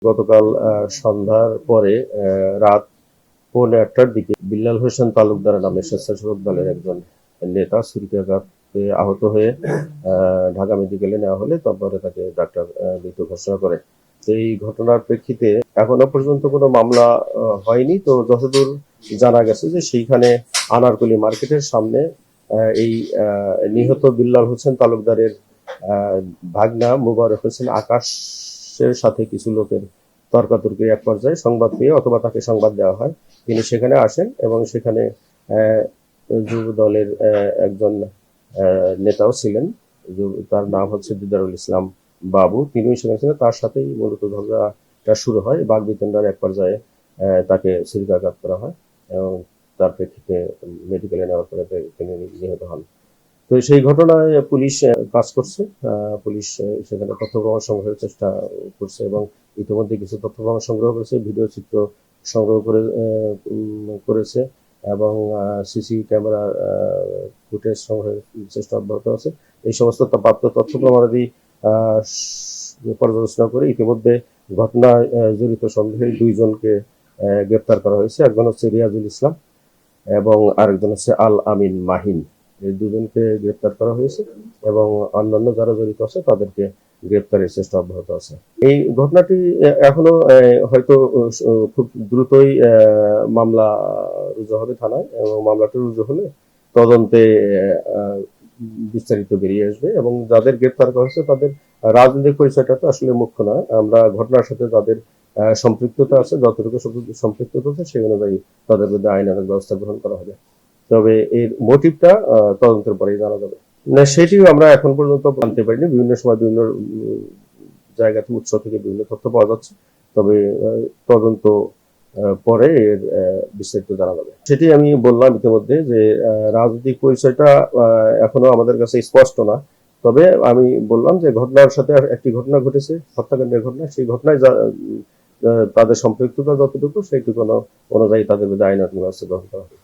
গতকাল সন্ধ্যার পরে রাত 8:45টার দিকে বিল্লাল হোসেন তালুকদার নামে স্বেচ্ছাসেবক দলের একজন নেতা ছুরিকাঘাতে আহত হয়ে ঢাকা মেডিকেলে নেওয়া হলে তারপরে তাকে ডাক্তার মৃত ঘোষণা করে। তো এই ঘটনার প্রেক্ষিতে এখনো পর্যন্ত কোনো মামলা হয়নি। তো যতদূর জানা গেছে যে সেইখানে আনারকলি মার্কেটের সামনে এই নিহত বিল্লাল হোসেন তালুকদারের ভাগনা মোবারক হোসেন আকাশের সাথে কিছু লোকের তর্কাতর্কি এক পর্যায়ে সংবাদ পেয়ে অথবা তাকে সংবাদ দেওয়া হয়, তিনি সেখানে আসেন এবং সেখানে যুব দলের একজন নেতাও ছিলেন, তার নাম হচ্ছে দিদারুল ইসলাম বাবু, তিনিও সেখানে ছিলেন। তার সাথেই মূলত ঝগড়াটা শুরু হয়। বাকবিতণ্ডার এক পর্যায়ে তাকে ছুরিকাঘাত করা হয় এবং তার প্রেক্ষিতে মেডিকেলে নেওয়ার পরে তিনি নিহত হন। তো সেই ঘটনায় পুলিশ কাজ করছে। পুলিশ সেখানে তথ্য প্রমাণ সংগ্রহের চেষ্টা করছে এবং ইতিমধ্যে কিছু তথ্য প্রমাণ সংগ্রহ করেছে, ভিডিও চিত্র সংগ্রহ করেছে এবং সিসি ক্যামেরা ফুটেজ সংগ্রহের চেষ্টা অব্যাহত আছে। এই সমস্ত প্রাপ্ত তথ্য প্রমাণাদি পর্যালোচনা করে ইতিমধ্যে ঘটনায় জড়িত সন্দেহে 2 জনকে গ্রেপ্তার করা হয়েছে। একজন হচ্ছে রিয়াজুল ইসলাম এবং আরেকজন হচ্ছে আল আমিন মাহিন। এই 2 জনকে গ্রেপ্তার করা হয়েছে এবং অন্যান্য যারা জড়িত আছে তাদেরকে গ্রেপ্তারের চেষ্টা অব্যাহত আছে। এই ঘটনাটি এখনো হয়তো খুব দ্রুতই মামলা রুজু হবে থানায় এবং মামলাটি রুজু হলে তদন্তে বিস্তারিত বেরিয়ে আসবে এবং যাদের গ্রেপ্তার করা হয়েছে তাদের রাজনৈতিক পরিচয়টা তো আসলে মুখ্য না। আমরা ঘটনার সাথে তাদের সম্পৃক্ততা আছে, যতটুকু সম্পৃক্ততা আছে সেই অনুযায়ী তাদের বিরুদ্ধে আইনানুগ ব্যবস্থা গ্রহণ করা হবে। তবে এর মোটিভটা তদন্তের পরেই জানা যাবে। না, সেটিও আমরা এখন পর্যন্ত জানতে পারিনি। বিভিন্ন সময় বিভিন্ন জায়গা থেকে, উৎস থেকে বিভিন্ন তথ্য পাওয়া যাচ্ছে। তবে তদন্ত পরে এর বিস্তারিত জানা যাবে। সেটি আমি বললাম ইতিমধ্যে যে রাজনৈতিক পরিচয়টা এখনো আমাদের কাছে স্পষ্ট না। তবে আমি বললাম যে ঘটনার সাথে একটি ঘটনা ঘটেছে, হত্যাকাণ্ডের ঘটনা। সেই ঘটনায় তাদের সম্পৃক্ততা যতটুকু সেইটুকু অনুযায়ী তাদের বিরুদ্ধে আইনানুগ ব্যবস্থা গ্রহণ করা হবে।